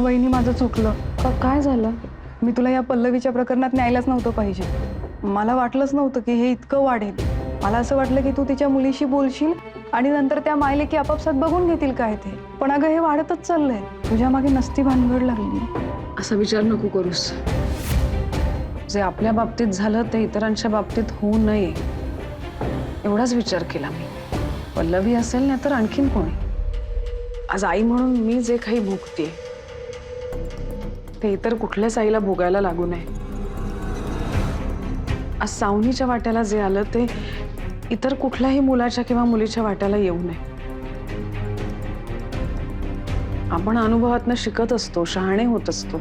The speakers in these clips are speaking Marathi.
वहिनी माझं चुकलं. काय झालं? मी तुला या पल्लवीच्या प्रकरणात न्यायलाच नव्हतं पाहिजे. मला वाटलंच नव्हतं की हे इतकं वाढेल. मला असं वाटलं की तू तिच्या मुलीशी बोलशील आणि नंतर त्या मायले की आपापसात बघून घेतील काय ते. पण अगं हे वाढतच चाललंय. तुझ्या मागे नसती भानगड लागली. असा विचार नको करूस. जे आपल्या बाबतीत झालं ते इतरांच्या बाबतीत होऊ नये एवढाच विचार केला मी. पल्लवी असेल नाही तर आणखीन कोणी. आज आई म्हणून मी जे काही भोगते ते इतर कुठल्याच आईला भोगायला लागू नये. आज सावनीच्या वाट्याला जे आलं ते इतर कुठल्याही मुलाच्या किंवा मुलीच्या वाट्याला येऊ नये. आपण अनुभवातनं शिकत असतो, शहाणे होत असतो.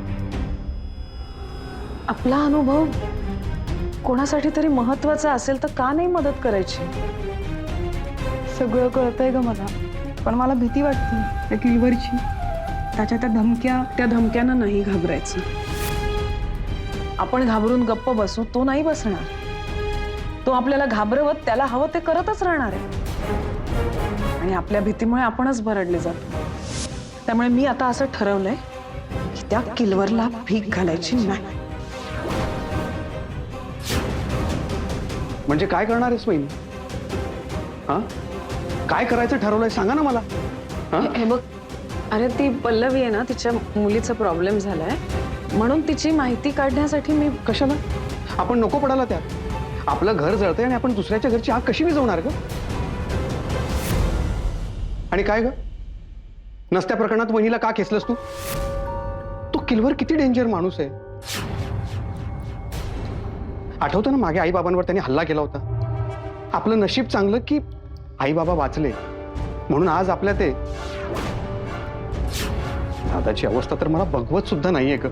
आपला अनुभव कोणासाठी तरी महत्वाचा असेल तर का नाही मदत करायची? सगळं कळतंय ग मला, पण मला भीती वाटते त्या किलवरची. त्याच्या त्या धमक्यानं नाही घाबरायचं. आपण घाबरून गप्प बसू, तो नाही बसणार. तो आपल्याला घाबरवत त्याला हवं ते करतच राहणार आहे आणि आपल्या भीतीमुळे आपणच भरडले जातो. त्यामुळे मी आता असं ठरवलंय की त्या किलवरला भीक घालायची नाही. म्हणजे काय करणार आहेस वहिनी? हा, काय करायचं ठरवलंय सांगा ना मला. हे बघ, अरे ती पल्लवी आहे ना, तिच्या मुलीचा प्रॉब्लेम झालाय म्हणून तिची माहिती काढण्यासाठी मी. कशाला? आपण नको पडायला त्यात. आपलं घर जळतंय आणि आपण दुसऱ्याच्या घरची आग कशी विझवणार ग? आणि काय ग, नसत्या प्रकरणात वहिनीला का खेचलंस तू? तो किलवर किती डेंजर माणूस आहे. आठवतं ना मागे आई बाबांवर त्यांनी हल्ला केला होता. आपलं नशीब चांगलं की आई बाबा वाचले म्हणून आज आपल्या ते. दादाची अवस्था तर मला बघवत सुद्धा नाहीये ग.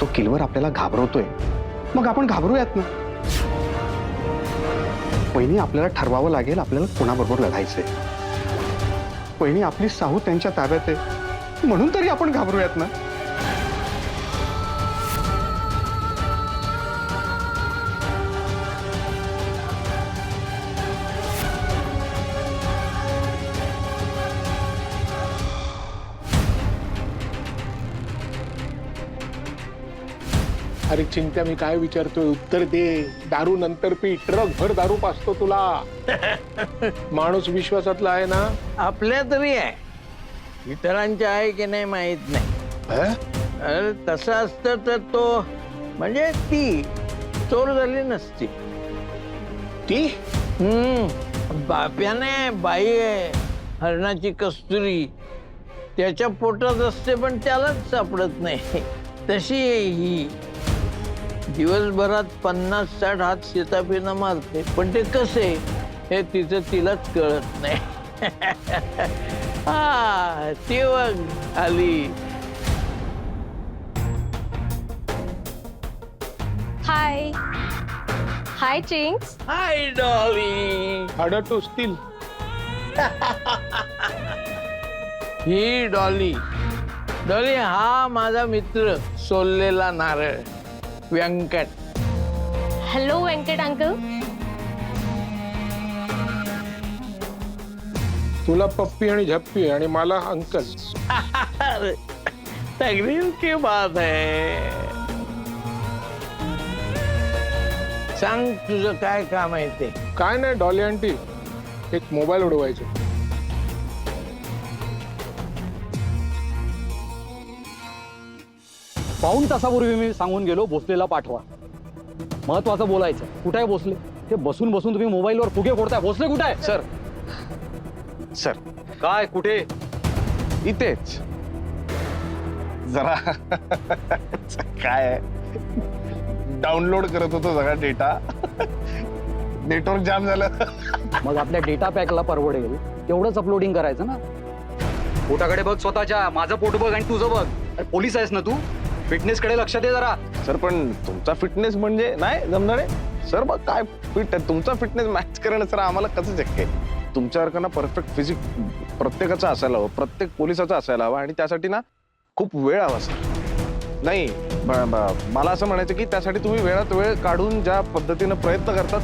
तो किलवर आपल्याला घाबरवतोय, मग आपण घाबरूयात ना. वहिनी, आपल्याला ठरवावं लागेल आपल्याला कोणाबरोबर लढायचंय. वहिनी, आपली साहू त्यांच्या ताब्यात आहे म्हणून तरी आपण घाबरूयात ना. अरे चिंत्या, मी काय विचारतोय उत्तर दे. दारू नंतर पी, ट्रक भर दारू पाचतो तुला. माणूस विश्वासातला आहे ना? आपल्या तरी आहे, इतरांच्या आहे की नाही माहित नाही. अरे तसं असतं तर तो म्हणजे ती चोर झाली नसती. ती बाप्याने बाई आहे, हरणाची कस्तुरी त्याच्या पोटात असते पण त्यालाच सापडत नाही. तशी आहे ही. दिवसभरात 50-60 हात शेताफीनं मारते, पण ते कसे हे तिचं तिलाच कळत नाही. हा ती बघ आली. हाय हाय चिंग्स. हाय डॉली. हाडं टोचतील. ही डॉली. डॉली हा माझा मित्र सोललेला नारळ व्यंकट. Hello Venkat uncle. तुला पप्पी आणि झप्पी आणि मला अंकल. तकलीफ की बात है. सांग तुझं काय काम आहे ते. काय नाही डॉली आंटी, एक मोबाईल उडवायचे. पाऊण तासापूर्वी मी सांगून गेलो भोसलेला पाठवा. महत्वाचं बोलायचं. कुठे आहे भोसले? ते बसून बसून तुम्ही मोबाईलवर फुगे फोडताय. भोसले कुठे आहे? सर, सर काय कुठे? इथेच जरा काय डाउनलोड करत होतो सगळा डेटा. नेटवर्क जाम झालं. मग आपल्या डेटा पॅकला परवडेल तेवढंच अपलोडिंग करायचं ना. पोटाकडे बघ स्वतःच्या. माझं पोट बघ आणि तुझं बघ. अरे पोलीस आहेस ना तू, फिटनेस कडे लक्ष दे जरा. सर पण तुमचा फिटनेस म्हणजे नाही जमणार आहे सर. मग काय फिट आहे तुमचा फिटनेस मॅच करणं सर आम्हाला कसं शक्य आहे? तुमच्यासारखं ना परफेक्ट फिजिक प्रत्येकाचा असायला हवं, प्रत्येक पोलिसाचा असायला हवा आणि त्यासाठी ना खूप वेळ हवा सर. नाही मला असं म्हणायचं की त्यासाठी तुम्ही वेळात वेळ काढून ज्या पद्धतीनं प्रयत्न करतात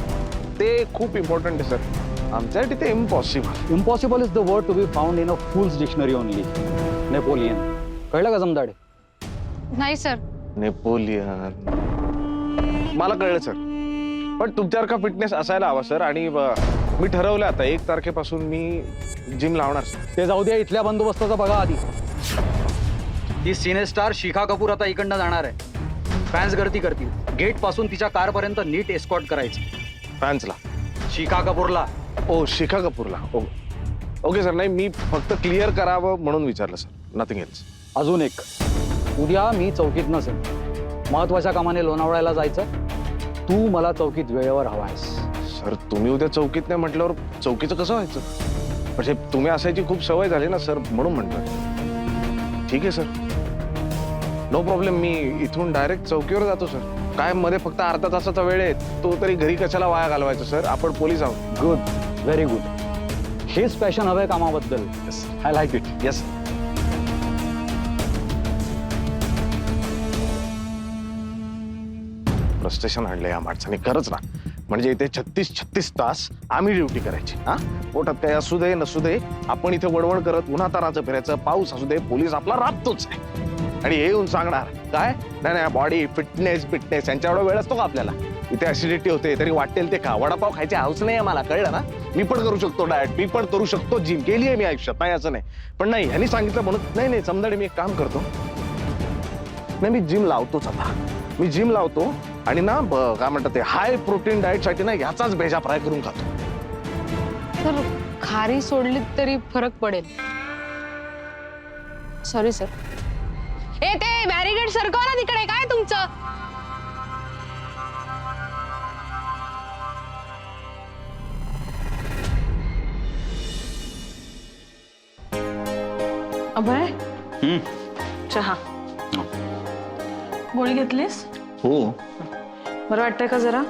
ते खूप इम्पॉर्टंट आहे सर. आमच्यासाठी ते impossible. Impossible is the word to be found in a fool's dictionary only. Napoleon. कळलं का जमदाडे? नाही सर. नेपोलियन मला कळलं सर, पण तुमच्यावर का फिटनेस असायला हवा सर. आणि मी ठरवलं आता 1 तारखेपासून मी जिम लावणार सर. ते जाऊ द्या, इथल्या बंदोबस्ताचा बघा आधी. ती सिनेस्टार शिखा कपूर आता इकडनं जाणार आहे. फॅन्स गर्दी करतील. गेट पासून तिच्या कारपर्यंत नीट एस्कॉर्ट करायचं. फॅन्सला? शिखा कपूरला. ओ शिखा कपूरला. Okay sir. नाही मी फक्त क्लिअर करावं म्हणून विचारलं सर, नथिंग एल्स. अजून एक, उद्या मी चौकीत नसेल. महत्वाच्या कामाने लोणावळ्याला जायचं. तू मला चौकीत वेळेवर हवायस. सर तुम्ही उद्या चौकीत नाही म्हटल्यावर चौकीचं कसं व्हायचं? म्हणजे तुम्ही असायची खूप सवय झाली ना सर, म्हणून म्हणतोय. ठीक आहे सर, नो प्रॉब्लेम. मी इथून डायरेक्ट चौकीवर जातो सर. काय मध्ये फक्त अर्धा तासाचा वेळ आहे, तो तरी घरी कशाला वाया घालवायचा सर? आपण पोलीस आहोत. Good, very good. हेच पॅशन हवंय कामाबद्दल. I like it. Yes. Frustration आणलं या माणसाने खरंच ना. म्हणजे इथे 36 तास आम्ही ड्युटी करायची. हा, पोटात काही असू दे नसू दे, आपण इथे वडवड करत उन्हातानाचं फिरायचं. पाऊस असू दे, पोलीस आपला राबतोच आहे. आणि हे येऊन सांगणार काय नाही बॉडी फिटनेस यांच्या एवढा वेळ असतो का आपल्याला? इथे ऍसिडिटी होते तरी वाटेल ते खा. वडापाव खायची हाऊस नाही मला, कळलं ना? मी पण करू शकतो डाएट, मी पण करू शकतो जिम. केली आहे मी आयुष्यात, नाही असं नाही. पण नाही, ह्यांनी सांगितलं म्हणून नाही समजाडे मी एक काम करतो. नाही, मी जिम लावतोच आता. मी जिम लावतो आणि ना काय म्हणतात ते हाय प्रोटीन डाएट साठी ना ह्याचाच भेजा फ्राय करून खातो. सर खारी सोडली तरी फरक पडेल. Sorry sir. ए ते बॅरिगेड सरकवा ना तिकडे. काय तुमचं? अभय, चहा. गोळी घेतलीस? हो, बरं वाटतंय का जरा?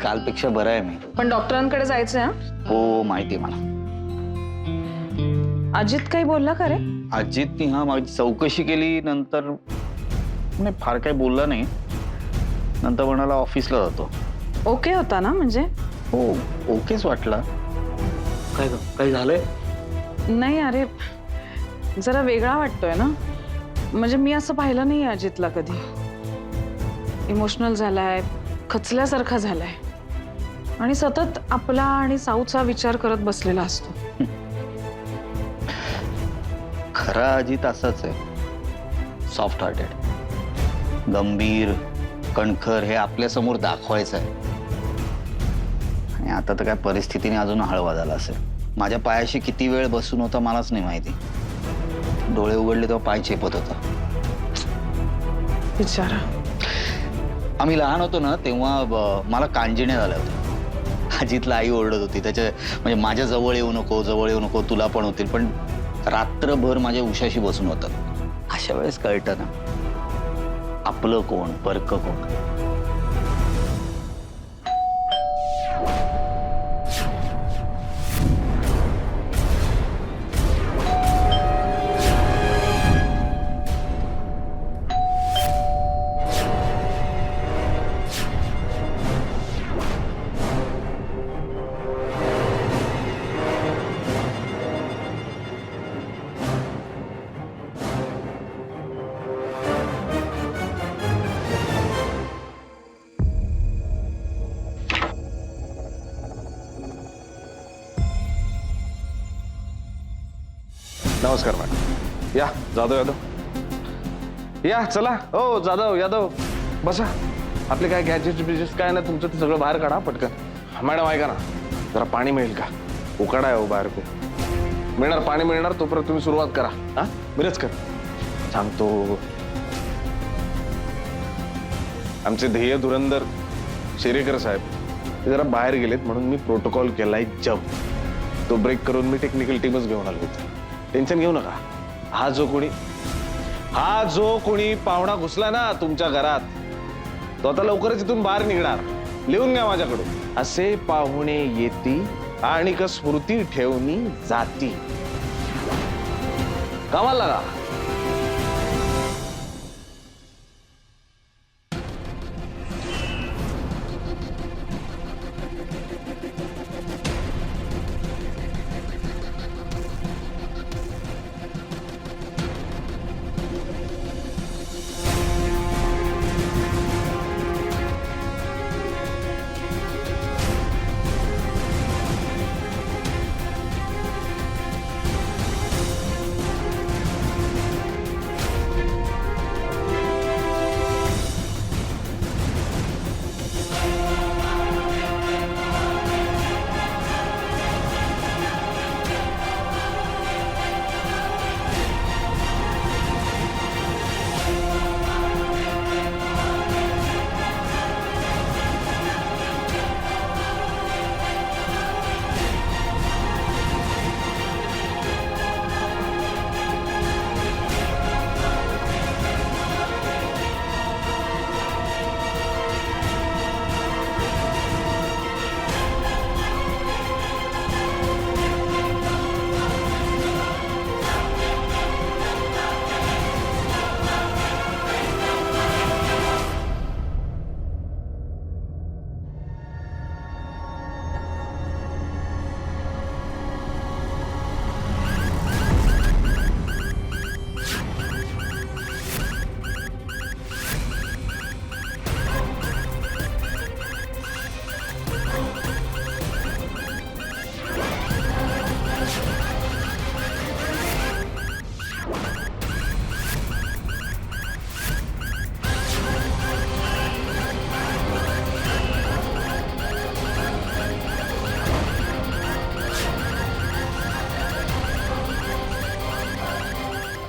कालपेक्षा बरं आहे मी. पण डॉक्टरांकडे जायचंय हा? हो माहिती आहे मला. अजित काही बोलला का रे? अजितनी माझी चौकशी केली, नंतर नाही फार काही बोलला नाही. नंतर म्हणाला ऑफिसला जातो. ओके होता ना? म्हणजे हो ओकेच वाटला. काय काही झालंय? नाही अरे, जरा वेगळा वाटतोय ना. म्हणजे मी असं पाहिलं नाही अजितला कधी. इमोशनल झालाय, खचल्यासारखा झालाय आणि सतत आपला आणि साऊथचा विचार करत बसलेला असतो. खरा अजित असाच आहे. सॉफ्ट हार्टेड, गंभीर, कणखर हे आपल्या समोर दाखवायचं आहे. आणि आता तर काय परिस्थितीने अजून हळवा झाला असेल. माझ्या पायाशी किती वेळ बसून होता मलाच नाही माहिती. डोळे उघडले तेव्हा पाय चेपत होता. बिचारा. आम्ही लहान होतो ना तेव्हा मला कांजिण्या झाल्या होत्या. अजितला आई ओरडत होती त्याच्या, म्हणजे माझ्या जवळ येऊ नको, तुला पण होतील. पण रात्रभर माझ्या उशाशी बसून होतात. अशा वेळेस कळतं ना आपलं कोण परक कोण. नमस्कार मॅडम. या जाधव, या चला. हो जाधव यादव, बसा. आपले काय गॅजेट्स बिजेट्स काय ना तुमचं ते सगळं बाहेर काढा पटकन. मॅडम ऐका ना, जरा पाणी मिळेल का? उकाडा आहे हो बाहेर खूप. पाणी मिळणार तोपर्यंत तुम्ही सुरुवात करा. हा मिरज कर सांगतो. आमचे ध्येय धुरंधर शेरेकर साहेब ते जरा बाहेर गेलेत म्हणून मी प्रोटोकॉल केलाय जब. तो ब्रेक करून मी टेक्निकल टीमच घेऊन आलो होतो. टेन्शन घेऊ नका. हा जो कोणी पाहुणा घुसला ना तुमच्या घरात, तो आता लवकरच इथून बाहेर निघणार. लिहून घ्या माझ्याकडून. असे पाहुणे येती आणि स्मृती ठेवणी जाती. कामाला लागा.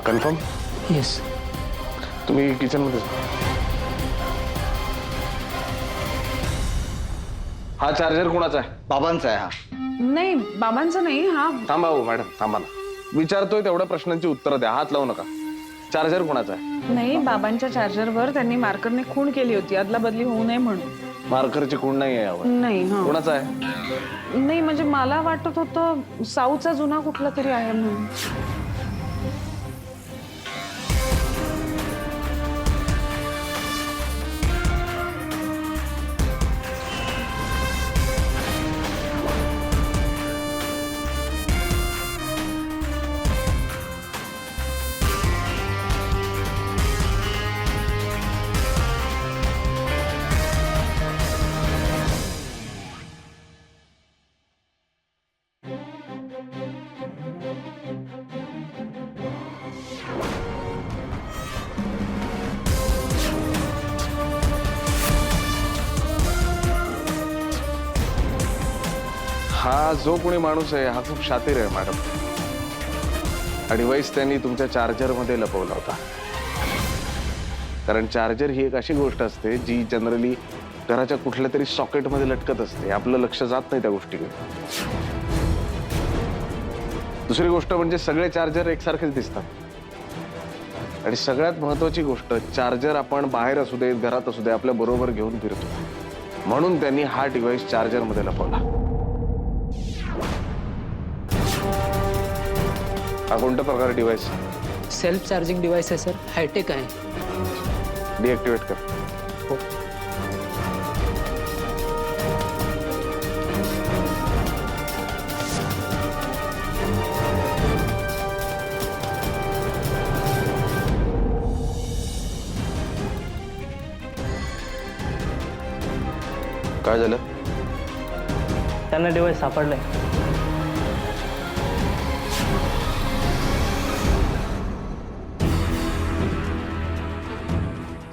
कन्फर्म? येस. तुम्ही किचन मध्ये जा. हा चार्जर कोणाचा आहे? बाबांचा आहे हा. नाही बाबांचा नाही हा. थांबा हो मॅडम, थांबा ना. विचारतोय तेवढ्या प्रश्नांची उत्तरं द्या. हात लावू नका. चार्जर कोणाचा आहे? नाही बाबांच्या चार्जरवर त्यांनी मार्करने खूण केली होती अदला बदली होऊ नये म्हणून. मार्करची खूण नाही आहे यावर. नाही हा. कोणाचा आहे? नाही म्हणजे मला वाटत होतं साऊचा जुना कुठला तरी आहे म्हणून. हा जो कोणी माणूस आहे हा खूप शातीर आहे मॅडम. हा डिव्हाइस त्यांनी तुमच्या चार्जर मध्ये लपवला होता. कारण चार्जर ही एक अशी गोष्ट असते जी जनरली घराच्या कुठल्या तरी सॉकेटमध्ये लटकत असते. आपलं लक्ष जात नाही त्या गोष्टीकडे. दुसरी गोष्ट म्हणजे सगळे चार्जर एकसारखेच दिसतात. आणि सगळ्यात महत्वाची गोष्ट, चार्जर आपण बाहेर असू दे घरात असू दे आपल्या बरोबर घेऊन फिरतो. म्हणून त्यांनी हा डिव्हाइस चार्जर मध्ये लपवला. हा कोणत्या प्रकार डिव्हाइस? सेल्फ चार्जिंग डिव्हाइस आहे सर, हायटेक आहे. डिएक्टिवेट कर. काय झालं? त्यांना डिव्हाइस सापडलाय.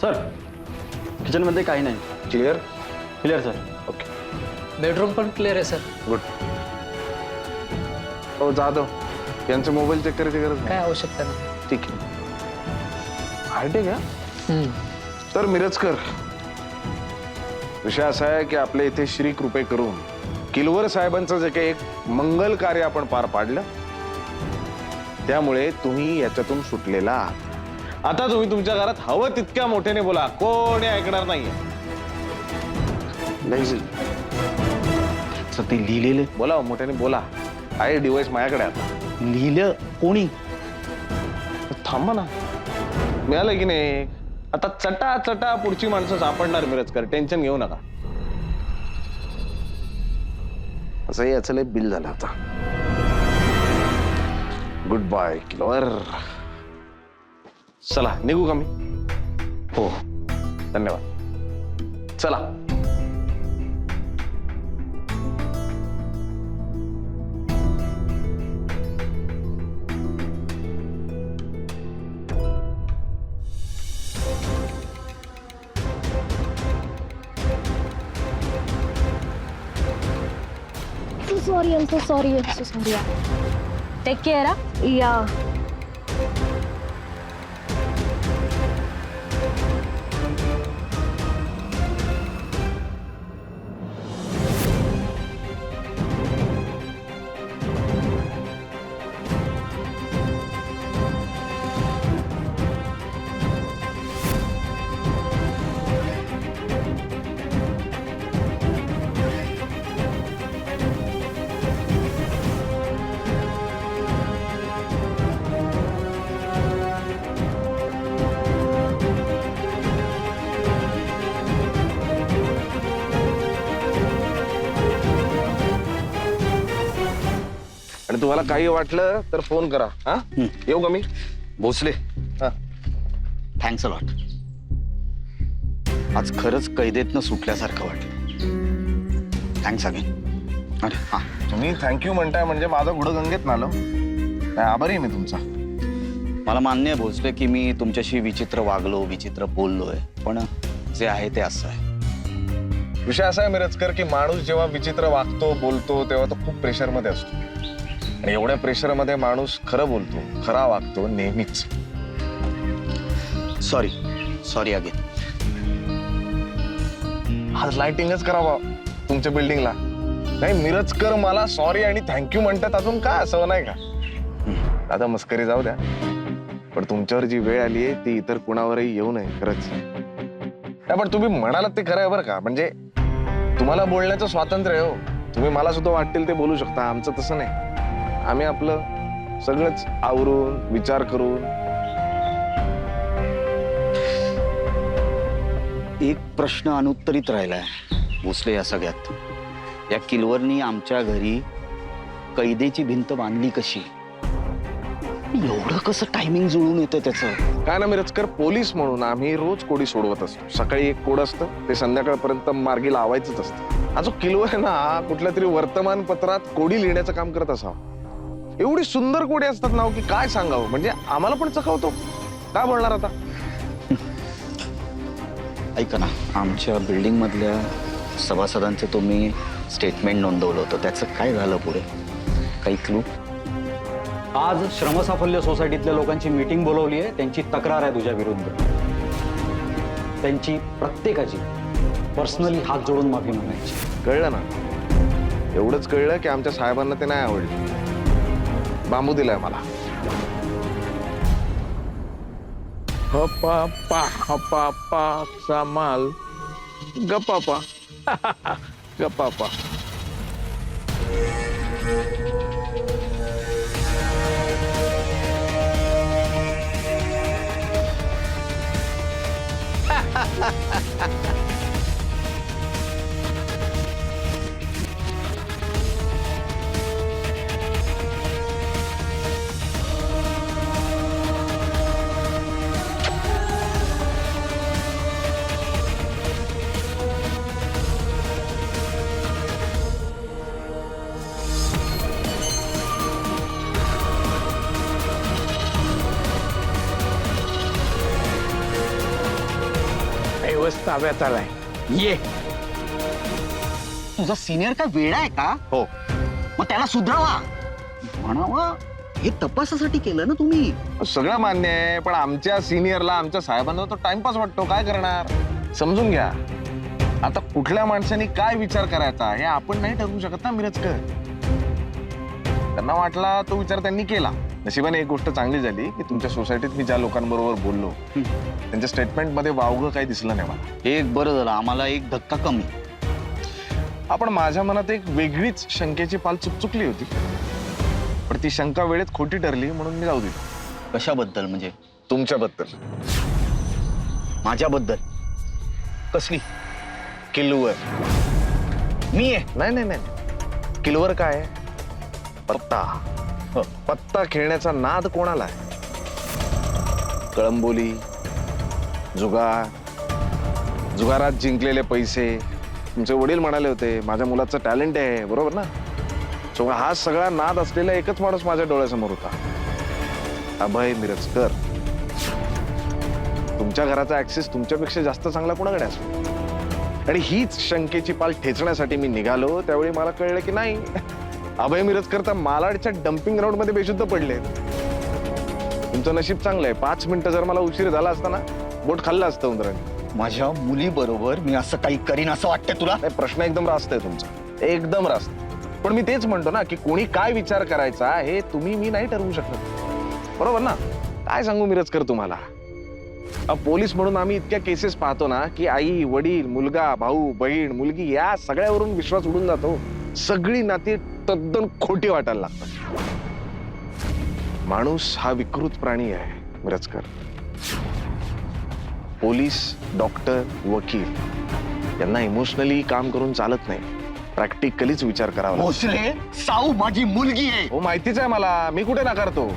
सर किचनमध्ये काही नाही. Clear? Clear sir. Okay bedroom पण क्लिअर आहे सर. गुड. हो जाधव यांचे मोबाईल चेक करायची गरज काय नाही. आवश्यकता नाही. ठीक आहे. हायटेक आहे तर मिरजकर. विषय असा आहे की आपल्या इथे श्री कृपे करून किलवर साहेबांचं जे काही एक मंगल कार्य आपण पार पाडलं त्यामुळे तुम्ही याच्यातून सुटलेला आहात. आता तुम्ही तुमच्या घरात हवं तितक्या मोठ्याने बोला, कोणी ऐकणार नाहीये. ते लिहिलेलं बोला मोठ्याने बोला. आहे डिव्हाइस माझ्याकडे आता. लिहिलं कोणी? थांबा ना. मिळालं की नाही? आता चटा चटा पुढची माणसं सापडणार मिरजकर. टेन्शन घेऊ नका. असंही याचं लय बिल झालं आता. गुड बाय किलोवर. चला निघू का मी? हो. धन्यवाद. चला. I'm so sorry. Take care, huh? Yeah. आणि तुम्हाला काही वाटलं तर फोन करा. हा येऊ का मी? भोसले हा. Thanks a lot. आज खरंच कैदेतनं सुटल्यासारखं वाटलं. Thanks again. अरे हा तुम्ही थँक्यू म्हणताय म्हणजे माझं गुढं गंगेत नालो. आभारी आहे मी तुमचा. मला मान्य आहे भोसले की मी तुमच्याशी विचित्र वागलो विचित्र बोललोय पण जे आहे ते असं आहे. विषय असा आहे मिरजकर की माणूस जेव्हा विचित्र वागतो बोलतो तेव्हा तो खूप प्रेशरमध्ये असतो. आणि एवढ्या प्रेशरमध्ये माणूस खरं बोलतो, खरा वागतो नेहमीच. Sorry again. आज लाइटिंगच करावा तुमच्या बिल्डिंगला. नाही मिरजकर मला सॉरी आणि थँक्यू म्हणतात, अजून काय असावं नाही का? आता मस्करी जाऊ द्या, पण तुमच्यावर जी वेळ आली आहे ती इतर कुणावरही येऊ नये खरंच. नाही, पण तुम्ही म्हणालात ते खरं आहे बरं का. म्हणजे तुम्हाला बोलण्याचं स्वातंत्र्य आहे हो. तुम्ही मला सुद्धा वाटेल ते बोलू शकता. आमचं तसं नाही. आम्ही आपलं सगळंच आवरून विचार करून. एक प्रश्न अनुत्तरित राहिलाय भोसले या सगळ्यात. या किलवरनी आमच्या घरी कैदेची भिंत बांधली कशी? एवढं कसं टायमिंग जुळून येतं त्याचं? काय ना मिरजकर, पोलीस म्हणून आम्ही रोज कोडी सोडवत असतो. सकाळी एक कोड असतं, ते संध्याकाळपर्यंत मार्गी लावायचंच असतं. हा जो किलवर आहे ना, कुठल्या तरी वर्तमानपत्रात कोडी लिहिण्याचं काम करत असावं. एवढी सुंदर कोडी असतात ना की काय सांगावं. म्हणजे आम्हाला पण चकवतो. काय बोलणार आता? ऐका ना, आमच्या बिल्डिंग मधल्या सभासदांचं तुम्ही स्टेटमेंट नोंदवलं होतं, त्याचं काय झालं पुढे? काही क्लू? आज श्रमसाफल्य सोसायटीतल्या लोकांची मीटिंग बोलवली आहे. त्यांची तक्रार आहे तुझ्या विरुद्ध. त्यांची प्रत्येकाची पर्सनली हात जोडून माफी मागायची. कळलं ना? एवढंच कळलं की आमच्या साहेबांना ते नाही आवडलं. बांबू दिलाय मला. हपापा हपापा सामाल गपापा गपापा. ताब्यात आलाय. ये. तुझा सिनियर काय वेडा आहे का? हो. मग त्याला सुधरावा म्हणावा. हे तपासासाठी केलं ना तुम्ही? सगळं मान्य आहे, पण आमच्या सिनियरला, आमच्या साहेबांना तो टाइमपास वाटतो. काय करणार? समजून घ्या. आता कुठल्या माणसाने काय विचार करायचा हे आपण नाही ठरवू शकत ना मिरजकर. त्यांना वाटला तो विचार त्यांनी केला. नशिबाने एक गोष्ट चांगली झाली की तुमच्या सोसायटीत मी ज्या लोकांबरोबर बोललो त्यांच्या स्टेटमेंट मध्ये वावगं काही दिसलं नाही मला. एक बरं झालं, आम्हाला एक धक्का कमी. आपण माझ्या मनात एक वेगळीच शंकेची पाल चुकली होती, पण ती शंका वेळेत खोटी ठरली म्हणून मी जाऊ दिली. कशाबद्दल? म्हणजे तुमच्याबद्दल. माझ्याबद्दल? कसली? किल्लूवर. मी आहे? नाही नाही नाही, किल्लूवर काय आहे? पत्ता. पत्ता खेळण्याचा नाद कोणाला आहे? कळंबोली, जुगार, जुगारात जिंकलेले पैसे. तुमचे वडील म्हणाले होते माझ्या मुलाचं टॅलेंट आहे, बरोबर ना? सो हा सगळा नाद असलेला एकच माणूस माझ्या डोळ्यासमोर होता, अभय मिरजकर. तुमच्या घराचा ऍक्सेस तुमच्यापेक्षा जास्त चांगला कोणाकडे असतो? आणि हीच शंकेची पाल ठेचण्यासाठी मी निघालो. त्यावेळी मला कळलं की नाही, अभय मिरजकर तर मालाडच्या डम्पिंग ग्राउंड मध्ये बेशुद्ध पडले. तुमचं नशीब चांगलं आहे. 5 मिनिटं जर मला उशीर झाला असता ना, बोट खाल्लं असतं उंदराने. माझ्या मुली बरोबर मी असं काही करीन असं वाटतंय तुला? नाही, प्रश्न एकदम रास्त आहे तुमचा, एकदम रास्त. पण मी तेच म्हणतो ना की कोणी काय विचार करायचा हे तुम्ही मी नाही ठरवू शकत, बरोबर ना? काय सांगू मिरजकर तुम्हाला, पोलीस म्हणून आम्ही इतक्या केसेस पाहतो ना की आई वडील मुलगा भाऊ बहीण मुलगी या सगळ्यावरून विश्वास उडून जातो. सगळी नाती तद्दन खोटी वाटायला लागतात. माणूस हा विकृत प्राणी आहे मिरजकर. पोलीस, डॉक्टर, वकील यांना इमोशनली काम करून चालत नाही, प्रॅक्टिकलीच विचार करावा. भोसले, साऊ माझी मुलगी आहे. हो माहितीच आहे मला, मी कुठे नाकारतो.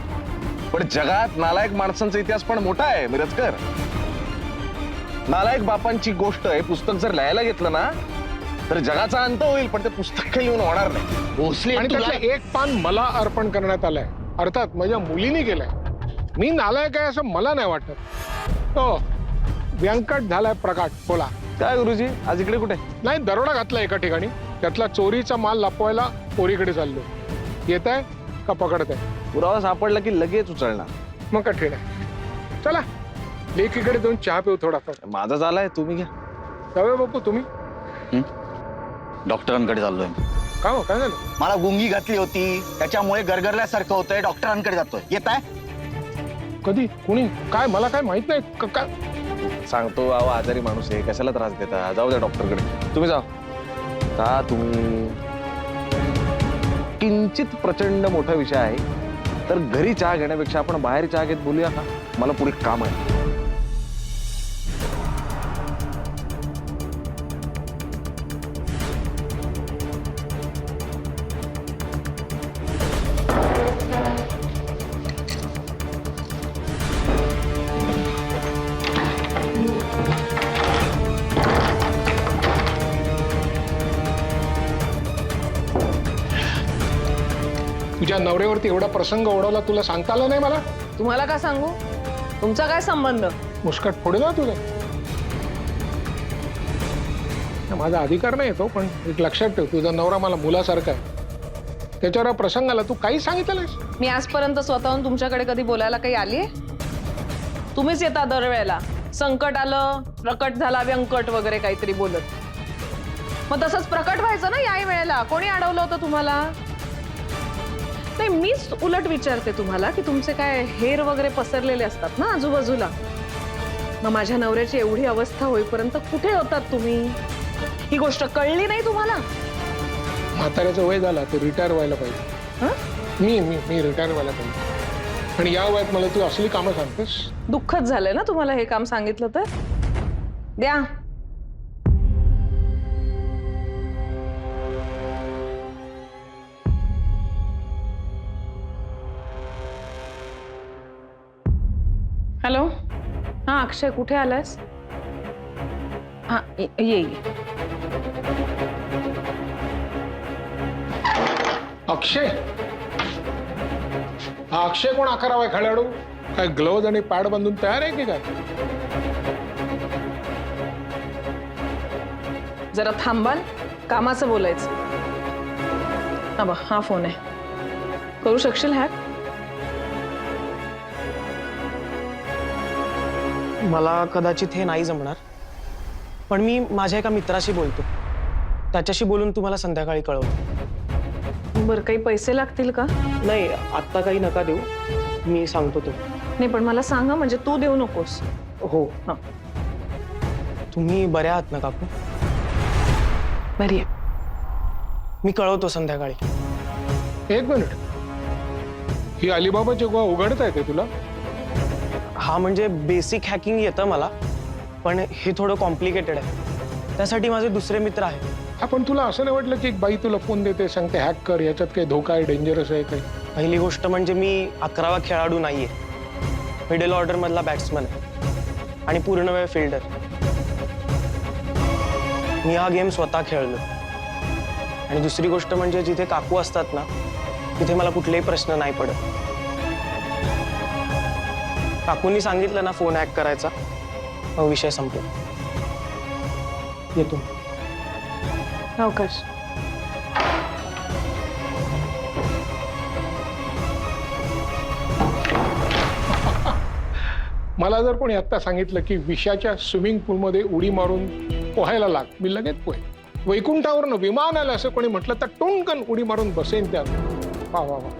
पण जगात नालायक माणसांचा इतिहास पण मोठा आहे मिरजकर. नालायक बापांची गोष्ट हे पुस्तक जर लिहायला घेतलं ना तर जगाचा अंत होईल, पण ते पुस्तक काही लिहून होणार नाही. भोसले, आणि त्यातलं एक पान मला अर्पण करण्यात आलंय, अर्थात माझ्या मुलीने केलंय. मी नालायक आहे असं मला नाही वाटत. तो व्यंकट झालाय प्रकाट. बोला. काय गुरुजी, आज इकडे कुठे? नाही, दरोडा घातला एका ठिकाणी, त्यातला चोरीचा माल लपवायला पोरीकडे चाललो. येत आहे का पकडताय? पुरावा सापडला की लगेच उचलणार. मग कठीण आहे. चला लेकीकडे जाऊन चहा पिऊ थोडाफार. माझा झालाय, तुम्ही घ्या. जाऊया बापू. तुम्ही डॉक्टरांकडे चाललोय. का हो, काय झालं? मला गुंगी घातली होती, त्याच्यामुळे गरगरल्यासारखं होतंय. डॉक्टरांकडे जातोय. येत आहे? कधी? कुणी? काय? मला काय माहित नाही. काय? सांगतो अहो, आजारी माणूस आहे, कशाला त्रास देता. जाऊ द्या डॉक्टरकडे. तुम्ही जाओ. का तुम्ही किंचित प्रचंड मोठा विषय आहे, तर घरी चहा घेण्यापेक्षा आपण बाहेर चहा घेत बोलूया का? मला पुढे काम आहे. तुझ्या नवऱ्यावरती एवढा प्रसंग ओढवला, तुला सांगता आलं नाही मला? तुम्हाला का सांगू? तुमचा काय संबंध? मुस्कट फोडेल ना तुझं. माझा अधिकार नाही येतो, पण एक लक्षात ठेव, तुझा नवरा मला मुलासारखा आहे. त्याच्यावर प्रसंग आला, तू काही सांगितलं नाहीस. मी आजपर्यंत स्वतःहून तुमच्याकडे कधी बोलायला काही आलीये? तुम्हीच येता दरवेळेला. संकट आलं, प्रकट झाला, व्यंकट वगैरे काहीतरी बोलत. मग तसंच प्रकट व्हायचं ना याही वेळेला. कोणी अडवलं होतं तुम्हाला? नाही, मीच उलट विचारते तुम्हाला की तुमचे काय हेर वगैरे पसरलेले असतात ना आजूबाजूला. मग माझ्या नवऱ्याची एवढी अवस्था होईपर्यंत कुठे होतात तुम्ही? ही गोष्ट कळली नाही तुम्हाला? म्हाताऱ्याचं वय झाला, ते रिटायर व्हायला पाहिजे. मी रिटायर व्हायला पाहिजे. आणि या वयात मला तू असली कामं सांगतेस? दुःखच झालंय ना तुम्हाला हे काम सांगितलं तर? द्या. हॅलो. हा अक्षय, कुठे आलायस? हा ये. अक्षय? हा अक्षय कोण आकारावा आहे खेळाडू? काय ग्लोव्ह आणि पॅड बांधून तयार आहे की काय? जरा थांबाल? कामाचं बोलायचं. हा फोन आहे. करू शकशील हॅक? मला कदाचित हे नाही जमणार, पण मी माझ्या एका मित्राशी बोलतो. त्याच्याशी बोलून तुम्हाला संध्याकाळी कळवतो. बरं, काही पैसे लागतील का? नाही, आत्ता काही नका देऊ, मी सांगतो तो. नाही, पण मला सांगा, म्हणजे तू देऊ नकोस. हो. हा. तुम्ही बऱ्या आहात ना काकू? बरी आहे. मी कळवतो संध्याकाळी. एक मिनिट, ही अलिबाबाची गुहा उघडता येते तुला? हा, म्हणजे बेसिक हॅकिंग येतं मला, पण हे थोडं कॉम्प्लिकेटेड आहे. त्यासाठी माझे दुसरे मित्र आहेत. आपण तुला असं नाही वाटलं की एक बाई तुला फोन देते, सांगते हॅक कर, याच्यात काही धोका आहे, डेंजरस आहे काही? पहिली गोष्ट म्हणजे मी 11वा खेळाडू नाहीये. मिडल ऑर्डर मधला बॅट्समन आहे आणि पूर्ण वेळ फिल्डर. मी हा गेम स्वतः खेळलो. आणि दुसरी गोष्ट म्हणजे जिथे काकू असतात ना, तिथे मला कुठलेही प्रश्न नाही पडत. काकूंनी सांगितलं ना फोन हॅक करायचा, मग विषय संपला. येतो. अवकाश. मला जर कोणी आत्ता सांगितलं की विषाच्या स्विमिंग पूलमध्ये उडी मारून पोहायला लाग, मी लगेच पोहे. वैकुंठावरनं विमान आलं असं कोणी म्हटलं तर टोनकन उडी मारून बसेन त्यात. वा वा वा.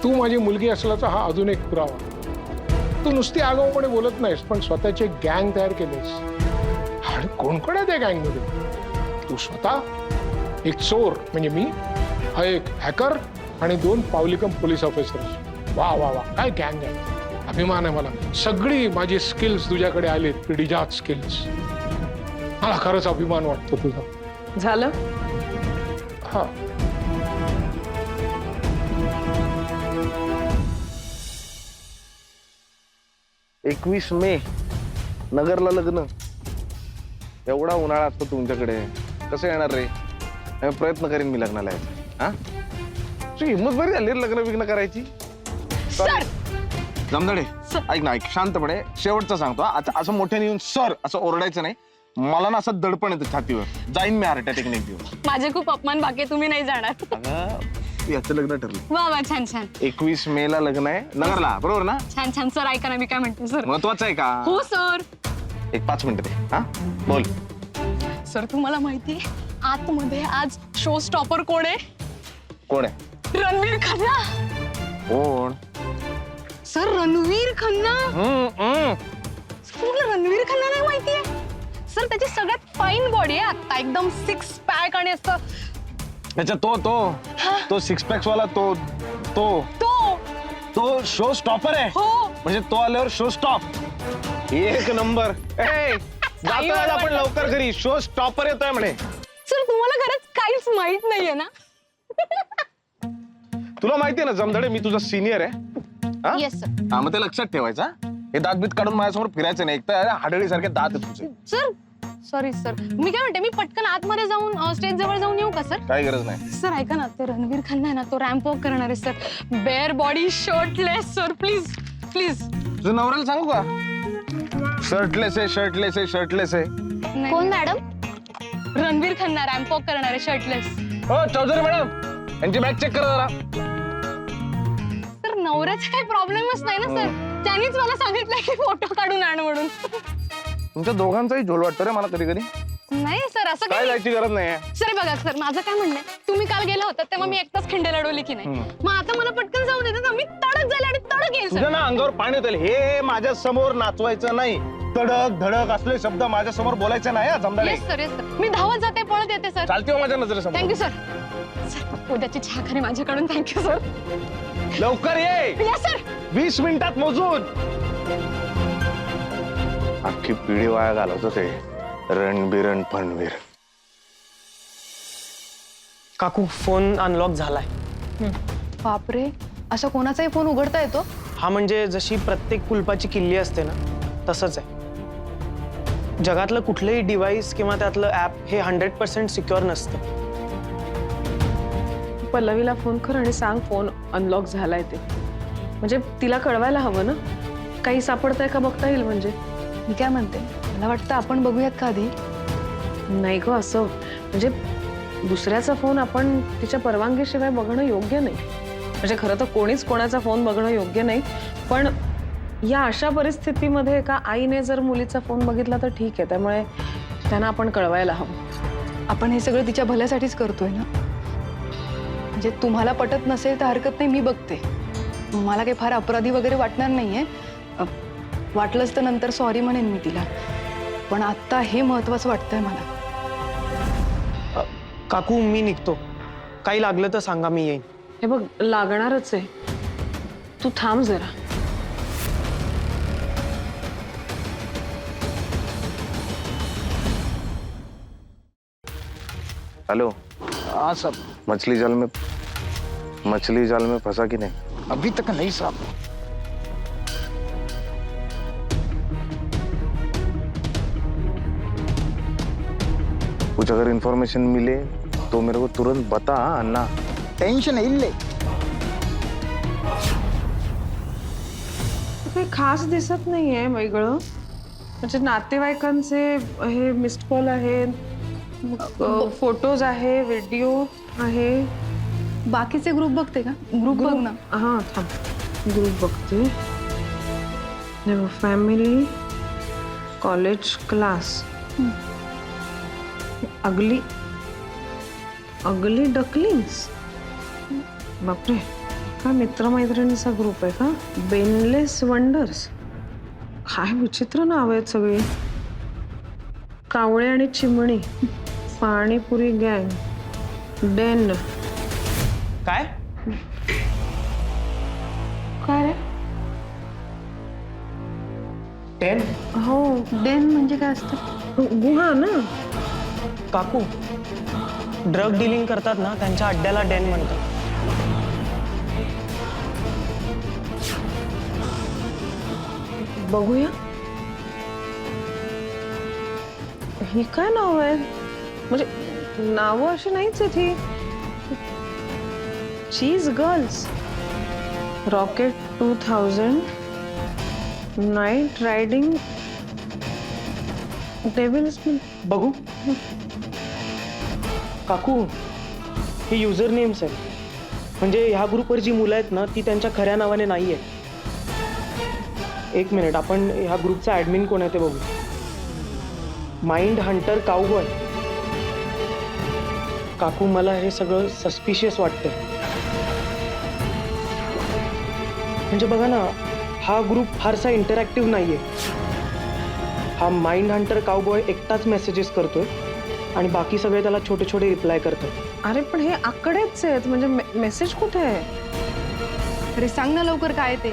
तू माझी मुलगी असल्याचा हा अजून एक पुरावा. तू नुसती आगाऊपणे बोलत नाहीस, पण स्वतःची गँग तयार केलीस. आणि कोण कोण आहे त्या गँगमध्ये? तू स्वतः, एक चोर म्हणजे मी, हा एक हॅकर आणि 2 पावलिकम पोलीस ऑफिसर्स. वा वा वा, काय गँग आहे. अभिमान आहे मला. सगळी माझी स्किल्स तुझ्याकडे आलेत, पिढीजात स्किल्स. मला खरंच अभिमान वाटतो तुझा. झालं? हा. एकवीस मे नगरला लग्न. एवढा उन्हाळा असतो तुमच्याकडे, कसं येणार रे? प्रयत्न करीन मी लग्नाला यायचा. हा, तुझी हिंमत बरी झाली लग्न बिग्न करायची. जमदडे, ऐक ना, ऐक शांतपणे. शेवटचं सांगतो, आता असं मोठ्याने येऊन सर असं ओरडायचं नाही. मला ना असं दडपण येतं छातीवर. जाईन मी हार्ट अटॅक घेऊन. माझे खूप अपमान बाकी, तुम्ही नाही जाणार. अगं याचं लग्न ठरलं. वा वा छान छान 21 मे ला लग्न आहे नगरला, बरोबर ना? छान छान सर ऐका ना मी काय म्हणते सर. महत्वाचं आहे का? हो सर. एक 5 मिनिटं दे. हा बोल. सर तुम्हाला माहिती आतमध्ये आज शो स्टॉपर कोण आहे? कोण आहे? रणवीर खन्ना. कोण? सर रणवीर खन्ना. तुम्हाला रणवीर खन्ना नाही माहितीये? सर त्याची सगळ्यात फाईन बॉडी आहे आता, एकदम 6 पॅक आणि असं. अच्छा तो 6 पॅक्स वाला तो तो तो तो शो स्टॉपर आहे. हो. म्हणजे तो आल्यावर शो स्टॉप. एक नंबर. जातोय आज आपण लवकर घरी. शो स्टॉपर येतोय म्हणे. सर तुम्हाला खरंच काहीच माहित नाहीये ना? तुला माहितीये ना जमधडे मी तुझा सिनियर आहे. हा? Yes sir. हा मग ते लक्षात ठेवायचं. हे दातबीत काढून माझ्यासमोर फिरायचं नाही. एक तर हाडळी सारखे दात आहेत तुझे. सर सॉरी सर, मी काय म्हणते मी पटकन आतमध्ये जाऊन स्टेज जवळ जाऊन येऊ का सर? काही गरज नाही. सर ऐका ना, ते रणवीर खन्ना आहे ना, तो रॅम्प वॉक करणार आहे sir. Bare body shirtless sir, please please. तुझं नवऱ्याला सांगू का? शर्टलेस आहे शर्टलेस आहे शर्टलेस आहे. कोण madam? Ranveer Khanna ramp walk करणार आहे शर्टलेस. हो चौधरी मॅडम यांची बॅग चेक करा जरा. सर नवऱ्याचा काही प्रॉब्लेमच नाही ना सर, त्यांनीच मला सांगितलं की फोटो काढून आण म्हणून. तुमच्या दोघांचाही झोल वाटतं रे मला कधी कधी. नाही सर असं काय काही जायची गरज नाही. सर बघा सर, माझं काय म्हणणं आहे, तुम्ही काल गेला होता तेव्हा मी एकटाच खिंडे लढवली की नाही, मग आता मला पटकन जाऊ देता ना, मी तडक जाईल आणि तडक येईल तुझ्या सर. ना अंगावर पाणी येईल. हे माझ्या समोर नाचवायचं नाही. तडक धडक असले शब्द माझ्या समोर बोलायचे नाही. Jamdade yes sir, yes sir. मी धावत जाते, पळत येते सर. चालते हो माझ्या नजरेसमोर. Thank you sir. सर उद्याची चहा खाणे माझ्याकडून थँक्यू सर. लवकर ये. Yes sir. 20 मिनिटात मोजून. अख्खी पिढी वाया घालवत ते रणबिरण फणवीर. काकू फोन अनलॉक झालाय. बापरे, असा कोणाचाही फोन उघडता येतो? हा म्हणजे जशी प्रत्येक कुलपाची किल्ली असते ना, तसंच आहे. जगातलं कुठलंही डिव्हाइस किंवा त्यातलं ऍप हे 100% सिक्युअर नसतं. पल्लवीला फोन कर आणि सांग फोन अनलॉक झालाय ते. म्हणजे तिला कळवायला हवं ना, काही सापडतंय का बघता येईल. म्हणजे मी काय म्हणते, मला वाटतं आपण बघूयात का आधी? नाही ग, असं म्हणजे दुसऱ्याचा फोन आपण तिच्या परवानगीशिवाय बघणं योग्य नाही. म्हणजे खरं तर कोणीच कोणाचा फोन बघणं योग्य नाही, पण या अशा परिस्थितीमध्ये एका आईने जर मुलीचा फोन बघितला तर ठीक आहे. त्यामुळे त्यांना आपण कळवायला हवं. आपण हे सगळं तिच्या भल्यासाठीच करतोय ना. म्हणजे तुम्हाला पटत नसेल तर हरकत नाही, मी बघते. मला काही फार अपराधी वगैरे वाटणार नाहीये. वाटलंच तर नंतर सॉरी म्हणेन मी तिला, पण आत्ता हे महत्वाचं वाटतंय मला. काकू मी निघतो. काही लागलं तर सांगा, मी येईन. हे बघ, लागणारच आहे. तू थांब जरा. हेलो. हाँ सर. मछली जाल में फंसा कि नहीं? अभी तक नहीं साहब. कुछ अगर इंफॉर्मेशन मिले तो मेरे को तुरंत बता अन्ना. टेंशन इल्ले. काही खास दिसत नाहीये वेगळं. म्हणजे नातेवाईकांचे हे मिस्ड कॉल आहेत, फोटोज आहे, व्हिडिओ आहे. बाकीचे ग्रुप बघते का? ग्रुप बघ ना. हां थांब, ग्रुप बघते. Family, college, class. Ugly ducklings. बापरे, का मित्रमैत्रिणीचा ग्रुप आहे का? Brainless wonders. काय विचित्र नाव आहेत सगळी. कावळे आणि चिमणी, पाणीपुरी गँग, डेन. काय काय रे? 10? हो, डेन म्हणजे काय असतं? गुहा ना. काकू ड्रग डिलिंग करतात ना, त्यांच्या अड्ड्याला डेन म्हणतात. बघूया. ही काय नाव आहे? म्हणजे नावं अशी नाहीच आहेत ही. Cheese girls, rocket 2000, night riding, devils. बघू. काकू हे युजर नेम्स आहेत. म्हणजे ह्या ग्रुपवर जी मुलं आहेत ना ती त्यांच्या खऱ्या नावाने नाही आहेत. एक मिनिट, आपण ह्या ग्रुपचा ऍडमिन कोण आहे ते बघू. Mind Hunter cowboy. काकू, मला हे सगळं सस्पिशियस वाटतं. म्हणजे बघा ना, हा ग्रुप फारसा इंटरॅक्टिव्ह नाहीये. हा माइंड हंटर काउबॉय एकटाच मेसेजेस करतोय आणि बाकी सगळे त्याला छोटे छोटे रिप्लाय करतात. अरे पण हे आकडेच आहेत, म्हणजे मेसेज कुठे आहे? अरे सांग ना लवकर काय ते.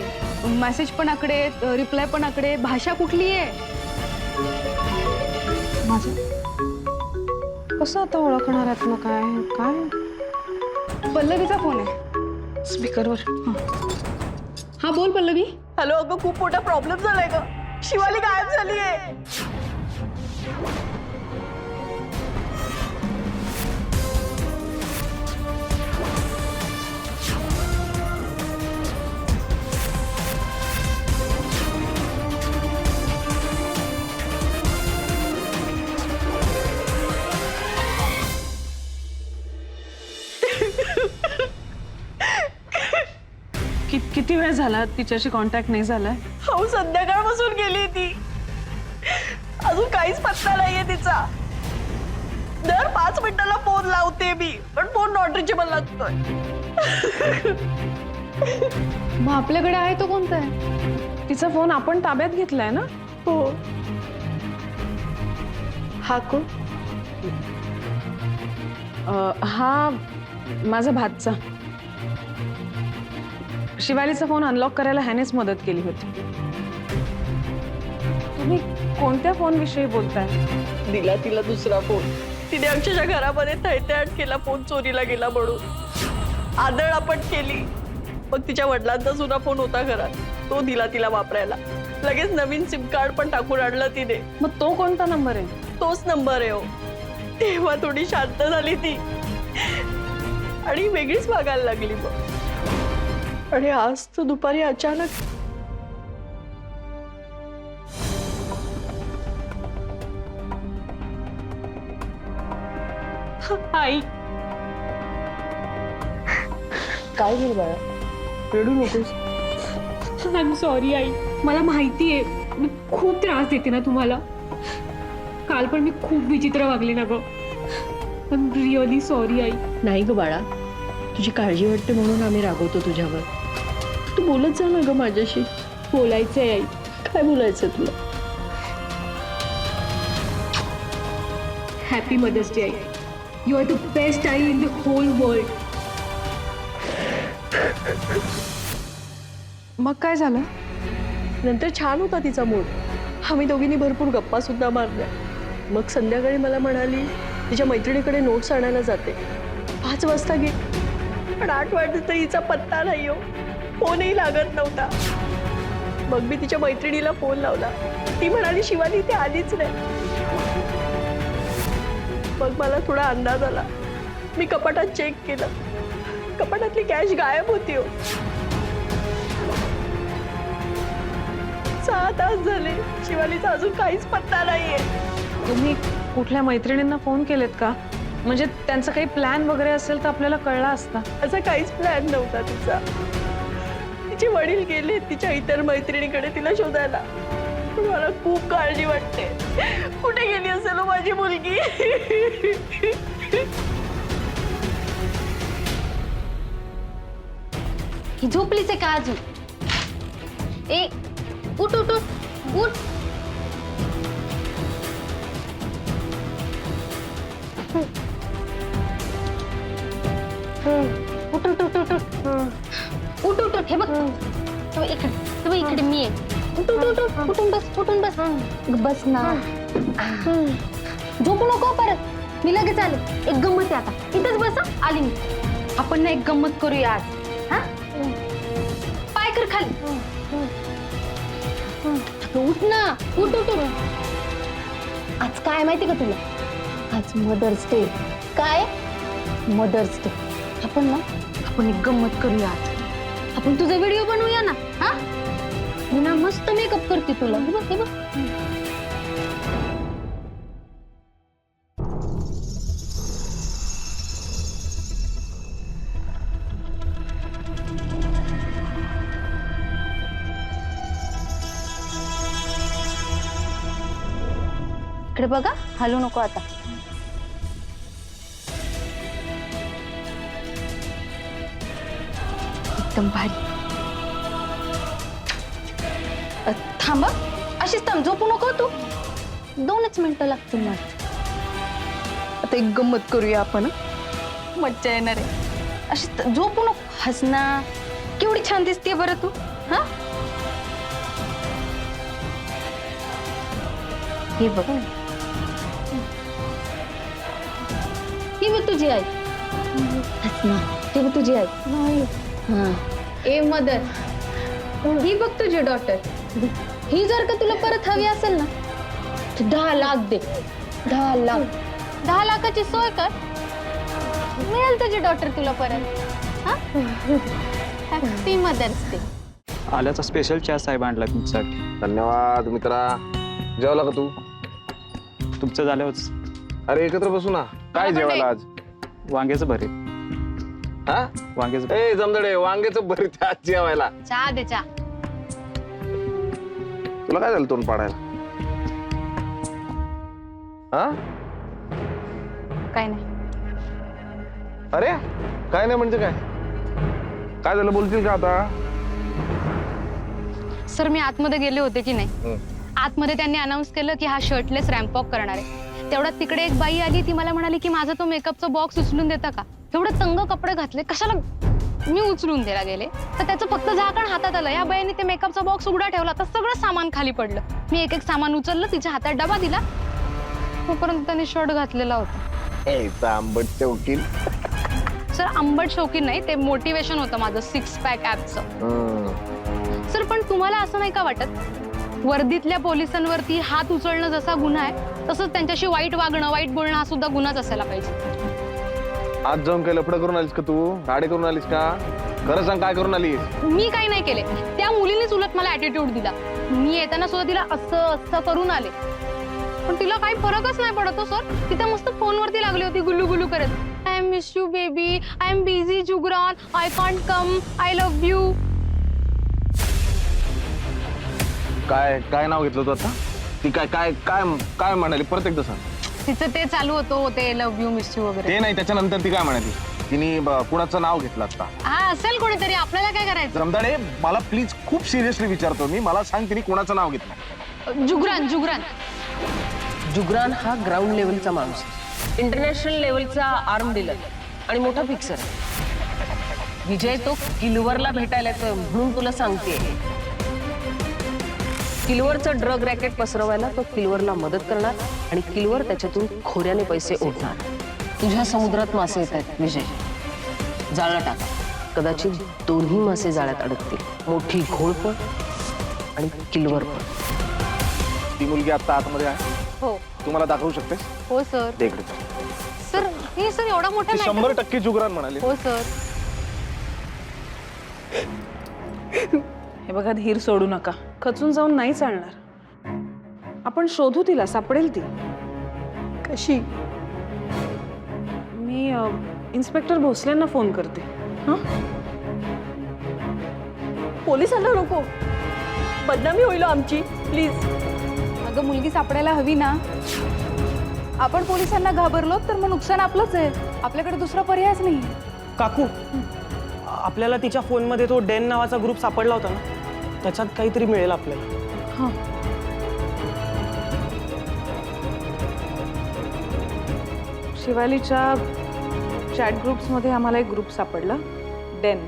मेसेज पण आकडे, रिप्लाय पण आकडे, भाषा कुठली आहे? कसं आता ओळखणार आहेत मग? काय काय पल्लवीचा फोन आहे. स्पीकरवर. हा बोल पल्लवी. हॅलो, अगं खूप मोठा प्रॉब्लेम झालाय ग. शिवाली गायब झाली आहे. किती वेळ झाला तिच्याशी कॉन्टॅक्ट नाही झालाय? हो, संध्याकाळपासून गेली ती. अजून काहीच पत्ता नाहीये तिचा. दर 5 मिनिटाला फोन लावते मी, पण फोन नॉट रिचेबल लागतोय. मग आपल्याकडे आहे तो कोणता आहे? तिचा फोन आपण ताब्यात घेतलाय ना? हो. हा कोण? हा माझा भाचा. शिवालीचा फोन अनलॉक करायला ह्यानेच मदत केली होती. तुम्ही कोणत्या फोन विषयी बोलताय? दिला तिला दुसरा फोन. तिने अक्षरशः घरामध्ये तळतळाट केला फोन चोरीला गेला म्हणून. आदळआपट केली. मग तिच्या वडिलांचा जुना फोन होता घरात, तो दिला तिला वापरायला. लगेच नवीन सिम कार्ड पण टाकून आणलं तिने. मग तो कोणता नंबर आहे? तोच नंबर आहे. हो, तेव्हा थोडी शांत झाली ती आणि वेगळीच वागायला लागली. मग आणि आज तर दुपारी अचानक आई, काय झालं बाळा? रडू नकोस. I am sorry I. मला माहिती आहे मी खूप त्रास देते ना तुम्हाला. काल पण मी खूप विचित्र वागले ना ग. I am really sorry I. नाही ग बाळा, तुझी काळजी वाटते म्हणून आम्ही रागवतो तुझ्यावर. तू बोलत जा ना ग माझ्याशी. बोलायचंय आई. काय बोलायचं तुला? हॅपी मदर्स डे आई. यू आर द बेस्ट आई इन द होल वर्ल्ड. मग काय झालं? नंतर छान होता तिचा मूड. आम्ही दोघींनी भरपूर गप्पा सुद्धा मारल्या. मग संध्याकाळी मला म्हणाली तिच्या मैत्रिणीकडे नोट्स आणायला जाते. 5 वाजता गेली, पण 8 वाजता तर हिचा पत्ता नाही. हो, फोनही लागत नव्हता. मग मी तिच्या मैत्रिणीला फोन लावला. ती म्हणाली शिवाली ती आलीच नाही. मग मला थोडा अंदाज आला. मी कपाटात चेक केलं. कपाटातली कॅश गायब होती. हो, 6 तास झाले. शिवालीचा अजून काहीच पत्ता नाहीये. तुम्ही कुठल्या मैत्रिणींना फोन केलेत का? म्हणजे त्यांचा काही प्लॅन वगैरे असेल तर आपल्याला कळला असता. असा काहीच प्लॅन नव्हता तिचा. तिचे वडील गेले तिच्या इतर मैत्रिणीकडे तिला शोधायला. मला खूप काळजी वाटते. कुठे गेली असेल हो माझी मुलगी? ही झोपलीच आहे का अजून? ए, उठ उठ उठ उठ. उठ उठ उठ उठ उठ. उठ उठ उठ. हे बघ, इकडे इकडे मी आहे. उठ उठ उठ उठ. उठून बस, उठून बस. बस ना. झोपू नको परत. मी लगेच आले. एक गंमत आहे आता. इथंच बस. आली मी. आपण ना एक गंमत करूया आज. हा, पाय कर खाली. उठ ना. उठ उठ उठ. आज काय माहिती का तुला? आज मदर्स डे. काय? Mother's day. आपण एक गंमत करूया आज. आपण तुझा व्हिडिओ बनवूया ना. हा, मी ना मस्त मेकअप करते तुला. हे बघ, हे बघ. इकडे बघा, हलू नको आता. एकदम भारी. थांबा, अशीच थांब, झोपू नको तू. 2च मिनिटं लागतील मला. आता एक गंमत करूया आपण. मज्जा येणार आहे. अशीच झोपू नको. हसना, केवढी छान दिसते बरं तू. हा, हे बघ ना, ही बघ तुझी आई. हसना, ही बघ तुझी आई. हा, ए मदर, ही बघ तुझी डॉटर. ही जर का तुला परत हवी असेल ना, तर 10 लाख दे. 10 लाख. 10 लाखाची सोय कर, मिळेल तुझी डॉटर तुला परत. हा, हॅपी मदर्स डे. आल्याचा स्पेशल चहा साहेब आणला तुमच्यासाठी. धन्यवाद मित्रा. जेवला का तू? तुमचं झाल्यावरच. अरे एकत्र बसू ना. काय जेवायला आज? वांग्याचं भरीत. हा, वांग्याचं. ए जमदडे, वांग्याचं भरीत आज जेवायला. चहा दे चहा. तुला काय झालं तोंड पाडायला? हा, काय नाही. अरे काय नाही म्हणजे काय? काय झालं बोलतील का आता? सर मी आतमध्ये गेले होते की नाही, आतमध्ये त्यांनी अनाऊन्स केलं की हा शर्टलेस रॅम्प वॉक करणार आहे. तेवढ्यात तिकडे एक बाई आली, ती मला म्हणाली की माझा तो मेकअपचा बॉक्स उचलून देता का. एवढे तंग कपडे घातले, कशाला मी उचलून द्यायला गेले तर त्याचं फक्त झाकण हातात आलं. या बाईने ते मेकअपचा बॉक्स उघडा ठेवला, तर सगळं सामान खाली पडलं. मी एक एक सामान उचललं, तिच्या हातात डबा दिला, तोपर्यंत त्यांनी शर्ट घातलेला होता. आंबट चौकील. सर आंबट शौकीन नाही, ते मोटिवेशन होतं माझं 6 पॅक ॲपचं. सर पण तुम्हाला असं नाही का वाटत, वर्दीतल्या पोलिसांवरती हात उचलणं जसा गुन्हा आहे, तसंच त्यांच्याशी वाईट वागणं, वाईट बोलणं हा सुद्धा गुन्हाच असायला पाहिजे. आज जाऊन काय लफडं करून आलीस का तू? गाडी करून आलीस का? खरं सांग, काय करून आलीस? मी काही नाही केले, त्या मुलीनेच उलट मला ॲटिट्यूड दिला. मी येताना सुद्धा तिला असं असं करून आले, पण तिला काही फरकच नाही पडत हो सर. तिथे मस्त फोनवरती लागली होती गुल्लू गुल्लू करत. I miss you baby, I am busy Jugran, I can't come, I love you. काय काय नाव घेतलं तू आता? ती काय काय काय काय म्हणाली? परत एकदा सांग. तिचं ते चालू होतं, ते लव्ह यू मिस यू वगैरे. ते नाही, त्याच्यानंतर ती काय म्हणाली? तिने कुणाचं नाव घेतलं आता? हा असेल कोणीतरी, आपल्याला काय करायचं. रमदाडे, मला प्लीज खूप सिरियसली विचारतो मी, मला सांग तिने कुणाचं नाव घेतलं? जुगरान. जुगरान जुगरान हा ग्राउंड लेवलचा माणूस, इंटरनॅशनल लेवलचा आर्म डीलर आणि मोठा फिक्सर. विजय तो किलवरला भेटायला येतोय म्हणून तुला सांगते. किलवरचं ड्रग रॅकेट पसरवायला तो किलवरला मदत करणार आणि किलवर त्याच्यातून खोऱ्याने पैसे ओढणार. तुझ्या समुद्रात मासे येत आहेत विजय, जाळं टाक. कदाचित दोन्ही मासे जाळ्यात अडकतील, मोठी घोळ पण आणि किलवर पण. ती मुलगी आता आतमध्ये आहे, हो तुम्हाला दाखवू शकते? हो सर. दे इकडे. सर हे सर एवढा मोठा ती matter- 100% जुगरान म्हणाली. हो सर. हे बघा, धीर सोडू नका. खचून जाऊन नाही चालणार. आपण शोधू तिला, सापडेल ती. कशी? मी इन्स्पेक्टर भोसलेंना फोन करते. हां, पोलिसांना नको, बदनामी होईल आमची. प्लीज. अगं मुलगी सापडायला हवी ना. आपण पोलिसांना घाबरलो तर मग नुकसान आपलंच आहे. आपल्याकडे दुसरा पर्यायच नाही. काकू, आपल्याला तिच्या फोनमध्ये तो डेन नावाचा ग्रुप सापडला होता ना, त्याच्यात काहीतरी मिळेल आपल्याला. हां. शिवालीच्या चॅट ग्रुप्समध्ये आम्हाला एक ग्रुप सापडला, डेन.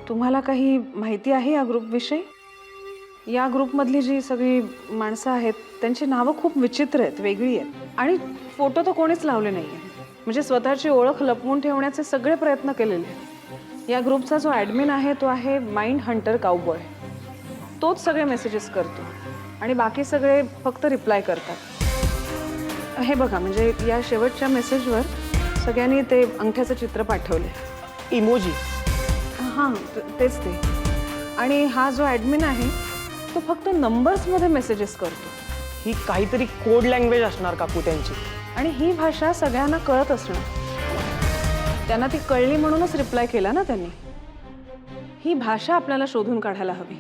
तुम्हाला काही माहिती आहे या ग्रुपविषयी? या ग्रुपमधली जी सगळी माणसं आहेत त्यांची नावं खूप विचित्र आहेत, वेगळी आहेत आणि फोटो तर कोणीच लावले नाही आहे. म्हणजे स्वतःची ओळख लपवून ठेवण्याचे सगळे प्रयत्न केलेले आहेत. या ग्रुपचा जो ॲडमिन आहे तो आहे माइंड हंटर काउबॉय. तोच सगळे मेसेजेस करतो आणि बाकी सगळे फक्त रिप्लाय करतात. हे बघा, म्हणजे या शेवटच्या मेसेजवर सगळ्यांनी ते अंगठ्याचं चित्र पाठवले, इमोजी. हां तेच ते. आणि हा जो ॲडमिन आहे तो फक्त नंबर्समध्ये मेसेजेस करतो. ही काहीतरी कोड लँग्वेज असणार काकू त्यांची. आणि ही भाषा सगळ्यांना कळत असणार. त्यांना ती कळली म्हणूनच रिप्लाय केला ना त्यांनी. ही भाषा आपल्याला शोधून काढायला हवी.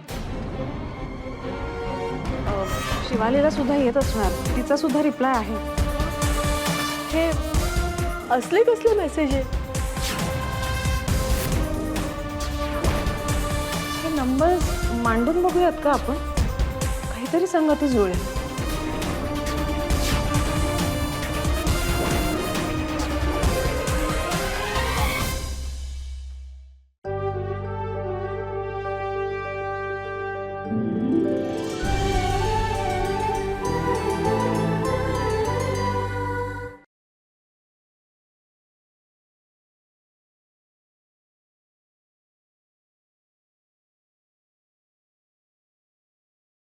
शिवालीला सुद्धा येत असणार, तिचा सुद्धा रिप्लाय आहे. हे असले कसले मेसेज आहे? हे नंबर मांडून बघूयात का आपण? काहीतरी संगती जुळेल.